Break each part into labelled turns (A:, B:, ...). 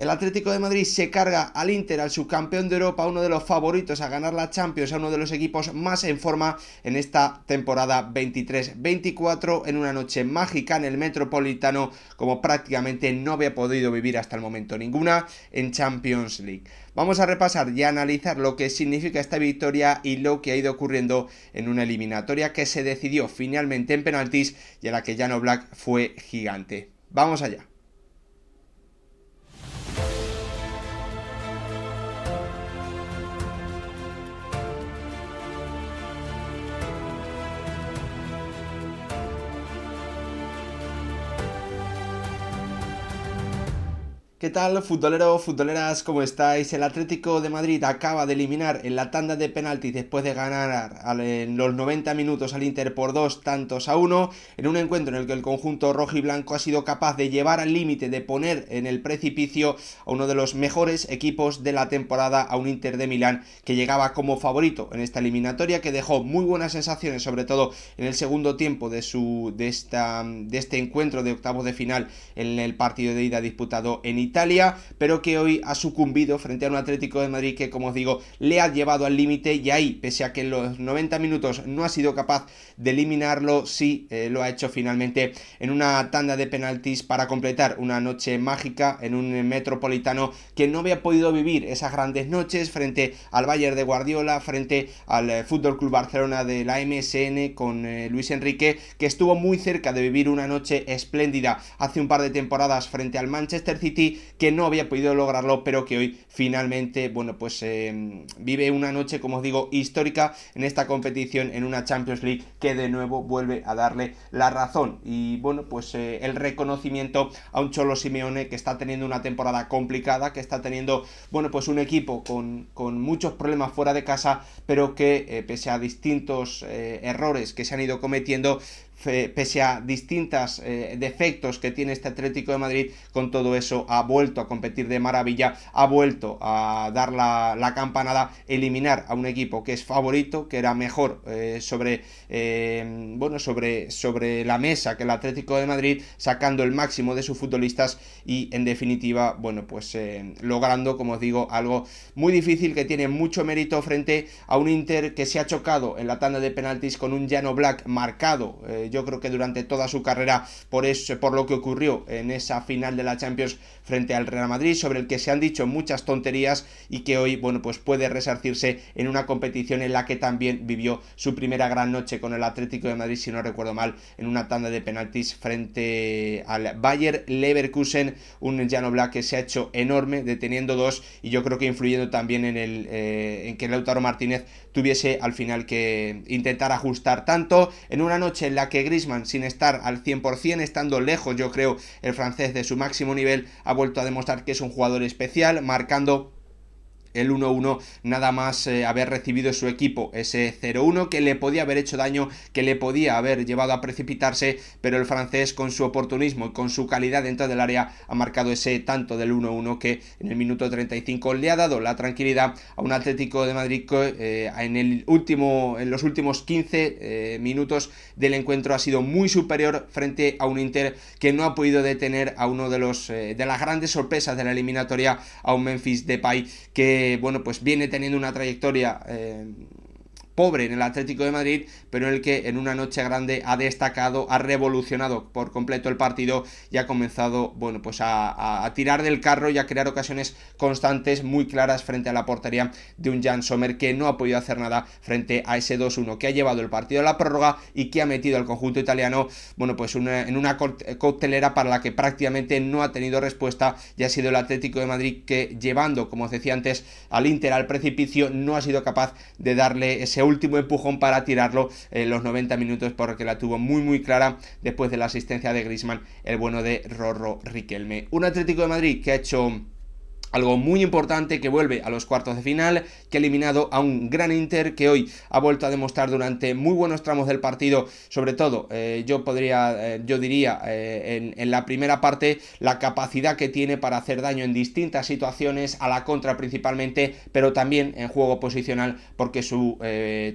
A: El Atlético de Madrid se carga al Inter, al subcampeón de Europa, uno de los favoritos a ganar la Champions, a uno de los equipos más en forma en esta temporada 23-24, en una noche mágica en el Metropolitano, como prácticamente no había podido vivir hasta el momento ninguna en Champions League. Vamos a repasar y analizar lo que significa esta victoria y lo que ha ido ocurriendo en una eliminatoria que se decidió finalmente en penaltis y en la que Jan Oblak fue gigante. Vamos allá. ¿Qué tal, futboleros, futboleras? ¿Cómo estáis? El Atlético de Madrid acaba de eliminar en la tanda de penaltis después de ganar en los 90 minutos al Inter por 2-1, en un encuentro en el que el conjunto rojiblanco ha sido capaz de llevar al límite, de poner en el precipicio a uno de los mejores equipos de la temporada, a un Inter de Milán que llegaba como favorito en esta eliminatoria, que dejó muy buenas sensaciones, sobre todo en el segundo tiempo de este encuentro de octavos de final en el partido de ida disputado en Italia, pero que hoy ha sucumbido frente a un Atlético de Madrid que, como os digo, le ha llevado al límite, y ahí, pese a que en los 90 minutos no ha sido capaz de eliminarlo, sí lo ha hecho finalmente en una tanda de penaltis para completar una noche mágica en un Metropolitano que no había podido vivir esas grandes noches frente al Bayern de Guardiola, frente al FC Barcelona de la MSN con Luis Enrique, que estuvo muy cerca de vivir una noche espléndida hace un par de temporadas frente al Manchester City, que no había podido lograrlo, pero que hoy finalmente, bueno, pues vive una noche, como os digo, histórica en esta competición, en una Champions League que de nuevo vuelve a darle la razón. Y bueno, pues el reconocimiento a un Cholo Simeone que está teniendo una temporada complicada, que está teniendo, bueno, pues un equipo con muchos problemas fuera de casa, pero que pese a distintos errores que se han ido cometiendo, pese a distintos defectos que tiene este Atlético de Madrid, con todo eso ha vuelto a competir de maravilla, ha vuelto a dar la campanada, eliminar a un equipo que es favorito, que era mejor sobre la mesa que el Atlético de Madrid, sacando el máximo de sus futbolistas y en definitiva, bueno, pues logrando, como os digo, algo muy difícil, que tiene mucho mérito frente a un Inter que se ha chocado en la tanda de penaltis con un Jan Oblak marcado, yo creo que durante toda su carrera, por lo que ocurrió en esa final de la Champions frente al Real Madrid, sobre el que se han dicho muchas tonterías y que hoy, bueno, pues puede resarcirse en una competición en la que también vivió su primera gran noche con el Atlético de Madrid, si no recuerdo mal, en una tanda de penaltis frente al Bayer Leverkusen, un Jan Oblak que se ha hecho enorme, deteniendo dos, y yo creo que influyendo también en que Lautaro Martínez tuviese al final que intentar ajustar tanto, en una noche en la que Griezmann, sin estar al 100%, estando lejos, yo creo, el francés de su máximo nivel, ha vuelto a demostrar que es un jugador especial, marcando el 1-1 nada más haber recibido su equipo ese 0-1 que le podía haber hecho daño, que le podía haber llevado a precipitarse, pero el francés, con su oportunismo y con su calidad dentro del área, ha marcado ese tanto del 1-1 que en el minuto 35 le ha dado la tranquilidad a un Atlético de Madrid que en los últimos 15 minutos del encuentro ha sido muy superior frente a un Inter que no ha podido detener a uno de las grandes sorpresas de la eliminatoria, a un Memphis Depay que, bueno, pues viene teniendo una trayectoria pobre en el Atlético de Madrid, pero en el que en una noche grande ha destacado, ha revolucionado por completo el partido y ha comenzado, bueno, pues a tirar del carro y a crear ocasiones constantes muy claras frente a la portería de un Jan Sommer, que no ha podido hacer nada frente a ese 2-1 que ha llevado el partido a la prórroga y que ha metido al conjunto italiano, bueno, pues en una coctelera para la que prácticamente no ha tenido respuesta, y ha sido el Atlético de Madrid que, llevando, como os decía antes, al Inter al precipicio, no ha sido capaz de darle ese último empujón para tirarlo en los 90 minutos, porque la tuvo muy muy clara después de la asistencia de Griezmann, el bueno de Rorro Riquelme. Un Atlético de Madrid que ha hecho algo muy importante, que vuelve a los cuartos de final, que ha eliminado a un gran Inter que hoy ha vuelto a demostrar durante muy buenos tramos del partido, sobre todo yo diría en la primera parte, la capacidad que tiene para hacer daño en distintas situaciones, a la contra principalmente, pero también en juego posicional, porque su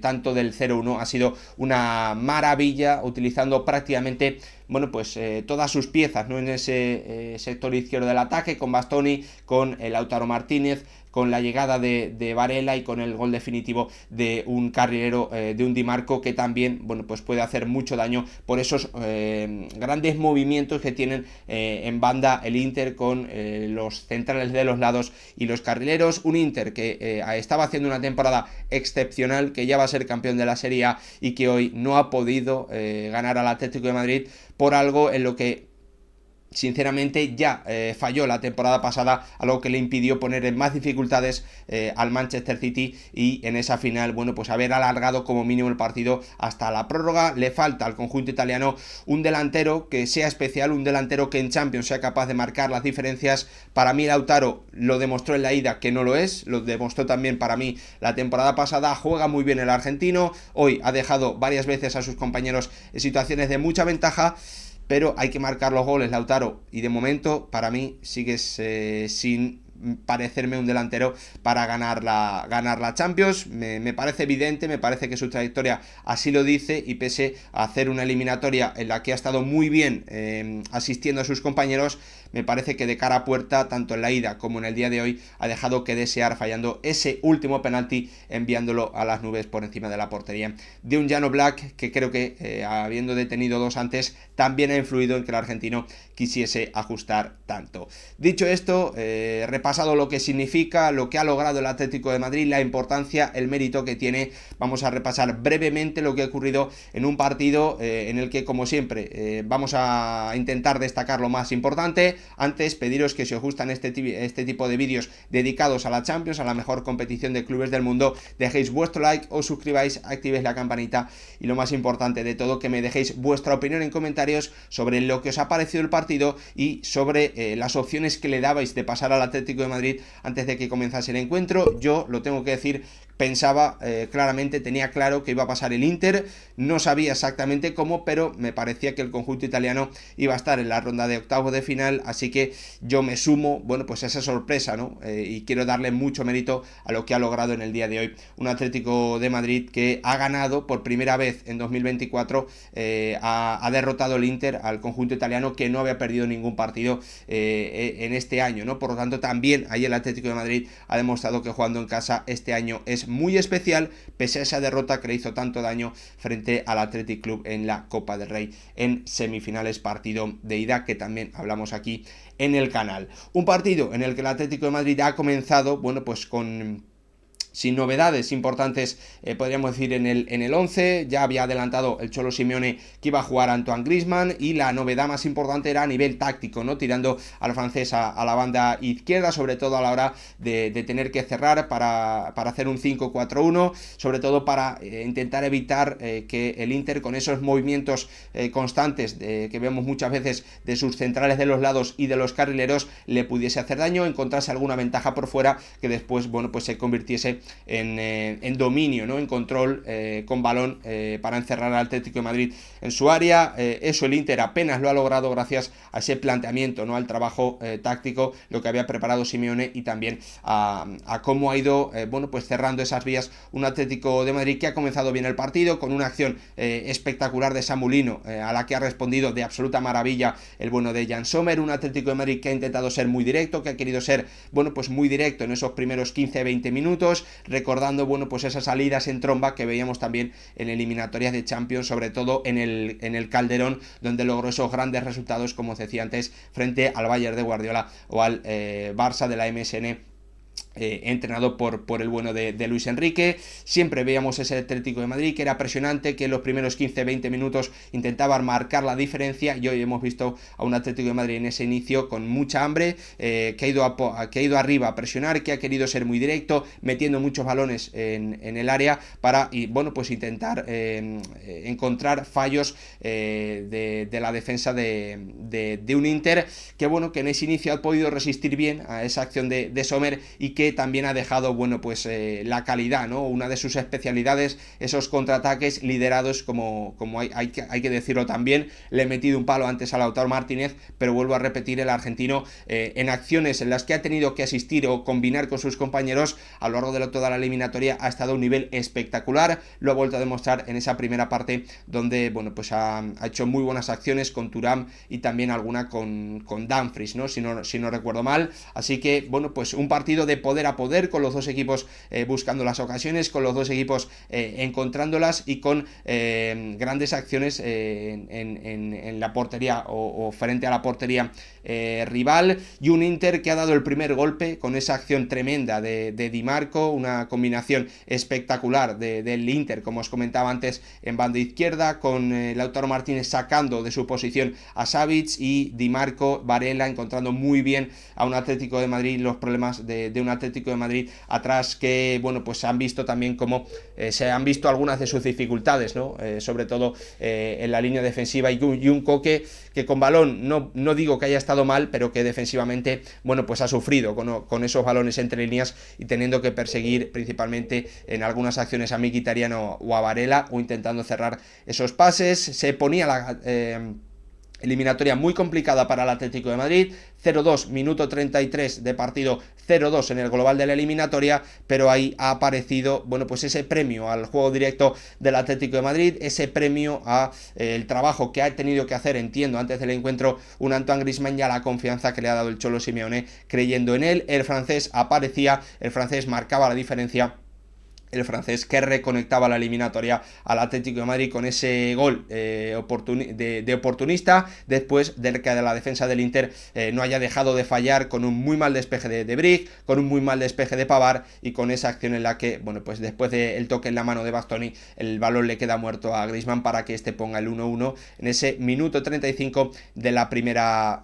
A: tanto del 0-1 ha sido una maravilla, utilizando prácticamente bueno, pues todas sus piezas, ¿no? En ese sector izquierdo del ataque, con Bastoni, con el Lautaro Martínez, con la llegada de Varela y con el gol definitivo de un carrilero, de un Di Marco, que también, bueno, pues puede hacer mucho daño por esos grandes movimientos que tienen en banda el Inter con los centrales de los lados y los carrileros. Un Inter que estaba haciendo una temporada excepcional, que ya va a ser campeón de la Serie A y que hoy no ha podido ganar al Atlético de Madrid por algo en lo que sinceramente ya falló la temporada pasada, algo que le impidió poner en más dificultades al Manchester City y en esa final, bueno, pues haber alargado como mínimo el partido hasta la prórroga. Le falta al conjunto italiano un delantero que sea especial, un delantero que en Champions sea capaz de marcar las diferencias. Para mí Lautaro lo demostró en la ida que no lo es, lo demostró también para mí la temporada pasada. Juega muy bien el argentino, hoy ha dejado varias veces a sus compañeros en situaciones de mucha ventaja, pero hay que marcar los goles, Lautaro, y de momento para mí sigues sin parecerme un delantero para ganar la Champions. Me parece evidente, me parece que su trayectoria así lo dice, y pese a hacer una eliminatoria en la que ha estado muy bien asistiendo a sus compañeros, me parece que de cara a puerta, tanto en la ida como en el día de hoy, ha dejado que desear, fallando ese último penalti, enviándolo a las nubes por encima de la portería de un Jan Oblak, que creo que habiendo detenido dos antes, también ha influido en que el argentino quisiese ajustar tanto. Dicho esto, repasado lo que significa, lo que ha logrado el Atlético de Madrid, la importancia, el mérito que tiene, vamos a repasar brevemente lo que ha ocurrido en un partido en el que, como siempre, vamos a intentar destacar lo más importante. Antes, pediros que si os gustan este tipo de vídeos dedicados a la Champions, a la mejor competición de clubes del mundo, dejéis vuestro like, os suscribáis, activéis la campanita y lo más importante de todo, que me dejéis vuestra opinión en comentarios sobre lo que os ha parecido el partido y sobre las opciones que le dabais de pasar al Atlético de Madrid antes de que comenzase el encuentro. Yo lo tengo que decir, pensaba claramente, tenía claro que iba a pasar el Inter, no sabía exactamente cómo, pero me parecía que el conjunto italiano iba a estar en la ronda de octavos de final, así que yo me sumo, bueno, pues a esa sorpresa, ¿no? Y quiero darle mucho mérito a lo que ha logrado en el día de hoy un Atlético de Madrid que ha ganado por primera vez en 2024, ha derrotado el Inter, al conjunto italiano, que no había perdido ningún partido en este año, ¿no? Por lo tanto, también ahí el Atlético de Madrid ha demostrado que jugando en casa este año es muy especial, pese a esa derrota que le hizo tanto daño frente al Athletic Club en la Copa del Rey en semifinales, partido de ida que también hablamos aquí en el canal. Un partido en el que el Atlético de Madrid ha comenzado, bueno, pues sin novedades importantes, podríamos decir, en el 11. Ya había adelantado el Cholo Simeone que iba a jugar Antoine Griezmann, y la novedad más importante era a nivel táctico, ¿no? Tirando al francés a la banda izquierda, sobre todo a la hora de tener que cerrar para hacer un 5-4-1, sobre todo para intentar evitar que el Inter, con esos movimientos constantes que vemos muchas veces de sus centrales de los lados y de los carrileros, le pudiese hacer daño, encontrarse alguna ventaja por fuera que después, bueno, pues se convirtiese en dominio, ¿no? En control con balón para encerrar al Atlético de Madrid en su área. Eso el Inter apenas lo ha logrado gracias a ese planteamiento, ¿no? Al trabajo táctico, lo que había preparado Simeone, y también a cómo ha ido bueno, pues cerrando esas vías un Atlético de Madrid que ha comenzado bien el partido con una acción espectacular de Samu Lino, a la que ha respondido de absoluta maravilla el bueno de Jan Sommer. Un Atlético de Madrid que ha intentado ser muy directo, que ha querido ser, bueno, pues muy directo en esos primeros 15-20 minutos, recordando, bueno, pues esas salidas en tromba que veíamos también en eliminatorias de Champions, sobre todo en el Calderón, donde logró esos grandes resultados, como os decía antes, frente al Bayern de Guardiola o al Barça de la MSN, entrenado por el bueno de Luis Enrique. Siempre veíamos ese Atlético de Madrid que era presionante, que en los primeros 15-20 minutos intentaba marcar la diferencia, y hoy hemos visto a un Atlético de Madrid en ese inicio con mucha hambre, que ha ido arriba a presionar, que ha querido ser muy directo, metiendo muchos balones en el área para, y bueno, pues intentar encontrar fallos de la defensa de un Inter que, bueno, que en ese inicio ha podido resistir bien a esa acción de Sommer, y que que también ha dejado, bueno, pues la calidad, ¿no? Una de sus especialidades, esos contraataques liderados, como hay que decirlo también. Le he metido un palo antes a Lautaro Martínez, pero vuelvo a repetir, el argentino en acciones en las que ha tenido que asistir o combinar con sus compañeros a lo largo de toda la eliminatoria ha estado a un nivel espectacular. Lo ha vuelto a demostrar en esa primera parte donde, bueno, pues ha hecho muy buenas acciones con Thuram y también alguna con Dumfries, ¿no? Si no recuerdo mal. Así que, bueno, pues un partido de poder a poder, con los dos equipos buscando las ocasiones, con los dos equipos encontrándolas y con grandes acciones en la portería o frente a la portería rival, y un Inter que ha dado el primer golpe con esa acción tremenda de Di Marco, una combinación espectacular del Inter, como os comentaba antes, en banda izquierda, con Lautaro Martínez sacando de su posición a Savic y Di Marco, Varela encontrando muy bien a un Atlético de Madrid, los problemas de un Atlético de Madrid atrás que, bueno, pues se han visto también como se han visto algunas de sus dificultades, ¿no? Sobre todo en la línea defensiva, y un Koke que con balón no digo que haya estado mal, pero que defensivamente, bueno, pues ha sufrido con esos balones entre líneas y teniendo que perseguir principalmente en algunas acciones a Mkhitaryan o a Varela, o intentando cerrar esos pases. Se ponía la eliminatoria muy complicada para el Atlético de Madrid, 0-2, minuto 33 de partido, 0-2 en el global de la eliminatoria, pero ahí ha aparecido, bueno, pues ese premio al juego directo del Atlético de Madrid, ese premio a el trabajo que ha tenido que hacer, entiendo, antes del encuentro un Antoine Griezmann, y a la confianza que le ha dado el Cholo Simeone creyendo en él. El francés aparecía, el francés marcaba la diferencia, el francés que reconectaba la eliminatoria al Atlético de Madrid con ese gol de oportunista, después de que la defensa del Inter no haya dejado de fallar, con un muy mal despeje de Brig, con un muy mal despeje de Pavard, y con esa acción en la que, bueno, pues después del toque en la mano de Bastoni, el balón le queda muerto a Griezmann para que este ponga el 1-1 en ese minuto 35 de la primera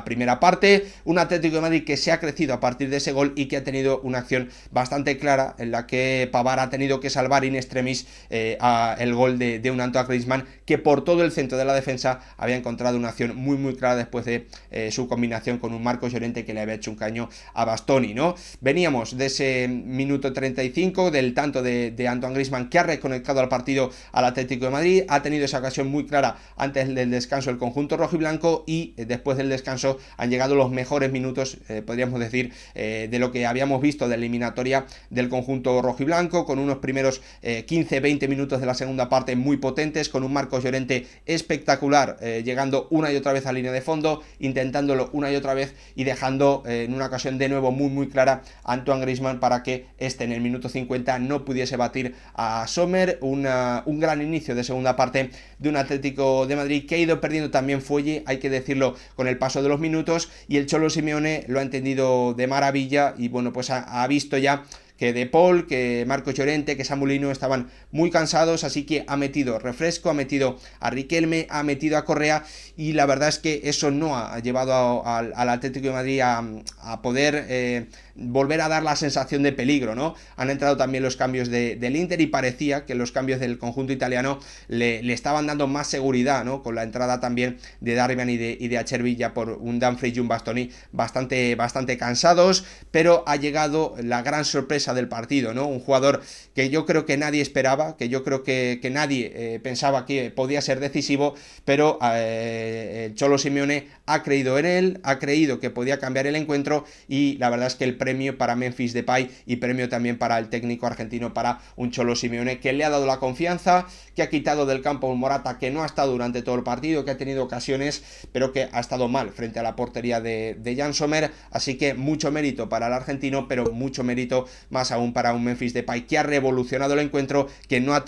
A: primera parte. Un Atlético de Madrid que se ha crecido a partir de ese gol y que ha tenido una acción bastante clara en la que Pavard ha tenido que salvar in extremis el gol de un Antoine Griezmann, que por todo el centro de la defensa había encontrado una acción muy muy clara después de su combinación con un Marcos Llorente que le había hecho un caño a Bastoni, ¿no? Veníamos de ese minuto 35, del tanto de Antoine Griezmann, que ha reconectado al partido al Atlético de Madrid, ha tenido esa ocasión muy clara antes del descanso el conjunto rojiblanco, y después del descanso han llegado los mejores minutos, podríamos decir, de lo que habíamos visto de la eliminatoria del conjunto rojiblanco, con unos primeros 15-20 minutos de la segunda parte muy potentes, con un Marcos Llorente espectacular, llegando una y otra vez a línea de fondo, intentándolo una y otra vez, y dejando en una ocasión de nuevo muy muy clara a Antoine Griezmann para que este en el minuto 50 no pudiese batir a Sommer. Un gran inicio de segunda parte de un Atlético de Madrid que ha ido perdiendo también fuelle, hay que decirlo, con el paso de los minutos, y el Cholo Simeone lo ha entendido de maravilla, y bueno, pues ha visto ya que De Paul, que Marcos Llorente, que Samu Lino estaban muy cansados, así que ha metido refresco, ha metido a Riquelme, ha metido a Correa, y la verdad es que eso no ha llevado al Atlético de Madrid a poder volver a dar la sensación de peligro, ¿no? Han entrado también los cambios del Inter, y parecía que los cambios del conjunto italiano le estaban dando más seguridad, ¿no? Con la entrada también de Darmian y de Acerbi, ya por un Dumfries y un Bastoni bastante cansados, pero ha llegado la gran sorpresa del partido, ¿no? Un jugador que yo creo que nadie esperaba, que yo creo que nadie pensaba que podía ser decisivo, pero el Cholo Simeone ha creído en él, ha creído que podía cambiar el encuentro, y la verdad es que el premio para Memphis Depay, y premio también para el técnico argentino, para un Cholo Simeone que le ha dado la confianza, que ha quitado del campo a un Morata que no ha estado durante todo el partido, que ha tenido ocasiones, pero que ha estado mal frente a la portería de Jan Sommer. Así que mucho mérito para el argentino, pero mucho mérito más aún para un Memphis Depay que ha revolucionado el encuentro, que no ha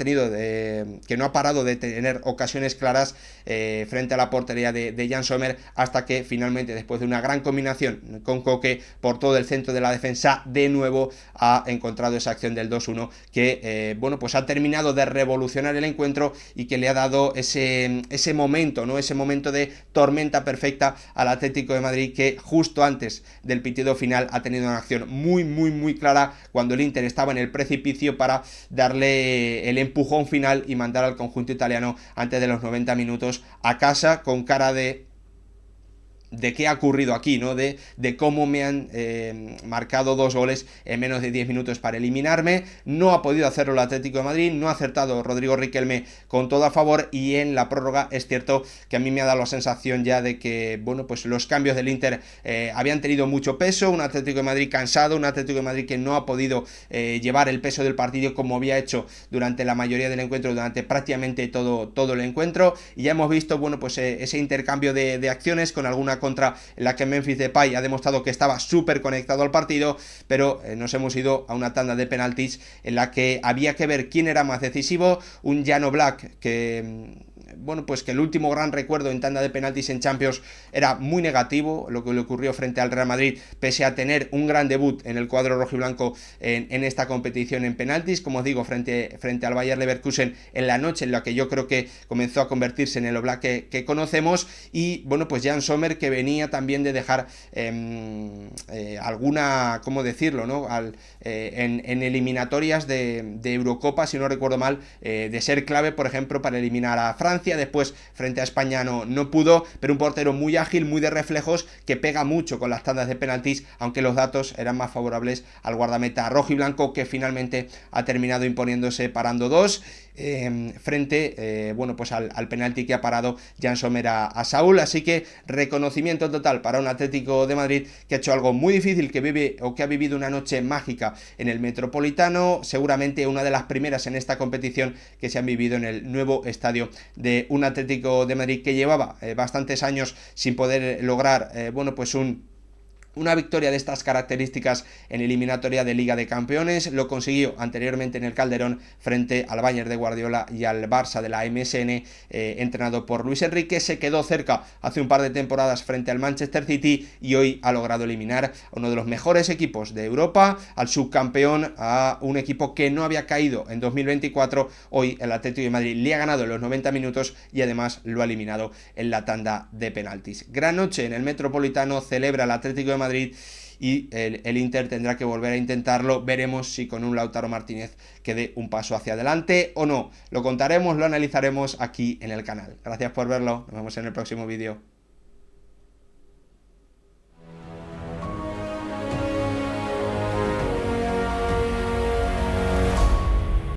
A: parado de tener ocasiones claras frente a la portería de Jan Sommer, hasta que finalmente, después de una gran combinación con Koke por todo el centro de la defensa, de nuevo ha encontrado esa acción del 2-1 que bueno, pues ha terminado de revolucionar el encuentro, y que le ha dado ese momento, ¿no? Ese momento de tormenta perfecta al Atlético de Madrid, que justo antes del pitido final ha tenido una acción muy muy muy clara cuando el Inter estaba en el precipicio, para darle el empujón final y mandar al conjunto italiano antes de los 90 minutos a casa, con cara de de qué ha ocurrido aquí, ¿no? De cómo me han marcado 2 goles en menos de 10 minutos para eliminarme. No ha podido hacerlo el Atlético de Madrid, no ha acertado Rodrigo Riquelme con todo a favor, y en la prórroga es cierto que a mí me ha dado la sensación ya de que, bueno, pues los cambios del Inter habían tenido mucho peso, un Atlético de Madrid cansado, un Atlético de Madrid que no ha podido llevar el peso del partido como había hecho durante la mayoría del encuentro, durante prácticamente todo el encuentro, y ya hemos visto, bueno, pues ese intercambio de acciones con alguna contra en la que Memphis Depay ha demostrado que estaba súper conectado al partido, pero nos hemos ido a una tanda de penaltis en la que había que ver quién era más decisivo. Un Jan Oblak que, bueno, pues que el último gran recuerdo en tanda de penaltis en Champions era muy negativo, lo que le ocurrió frente al Real Madrid, pese a tener un gran debut en el cuadro rojiblanco en esta competición en penaltis, como os digo, frente al Bayer Leverkusen, en la noche en la que yo creo que comenzó a convertirse en el Oblak que conocemos. Y bueno, pues Jan Sommer, que venía también de dejar alguna, ¿cómo decirlo?, ¿no? En eliminatorias de Eurocopa, si no recuerdo mal, de ser clave, por ejemplo, para eliminar a Francia. Después frente a España no pudo, pero un portero muy ágil, muy de reflejos, que pega mucho con las tandas de penaltis, aunque los datos eran más favorables al guardameta rojiblanco, que finalmente ha terminado imponiéndose parando 2 frente bueno, pues al penalti que ha parado Jan Sommer a Saúl. Así que reconocimiento total para un Atlético de Madrid que ha hecho algo muy difícil, que ha vivido una noche mágica en el Metropolitano, seguramente una de las primeras en esta competición que se han vivido en el nuevo estadio de un Atlético de Madrid que llevaba bastantes años sin poder lograr bueno, pues una victoria de estas características en eliminatoria de Liga de Campeones. Lo consiguió anteriormente en el Calderón frente al Bayern de Guardiola y al Barça de la MSN, entrenado por Luis Enrique. Se quedó cerca hace un par de temporadas frente al Manchester City, y hoy ha logrado eliminar a uno de los mejores equipos de Europa, al subcampeón, a un equipo que no había caído en 2024. Hoy el Atlético de Madrid le ha ganado en los 90 minutos y además lo ha eliminado en la tanda de penaltis. Gran noche en el Metropolitano, celebra el Atlético de Madrid, y el Inter tendrá que volver a intentarlo. Veremos si con un Lautaro Martínez que dé un paso hacia adelante o no. Lo contaremos, lo analizaremos aquí en el canal. Gracias por verlo, nos vemos en el próximo vídeo.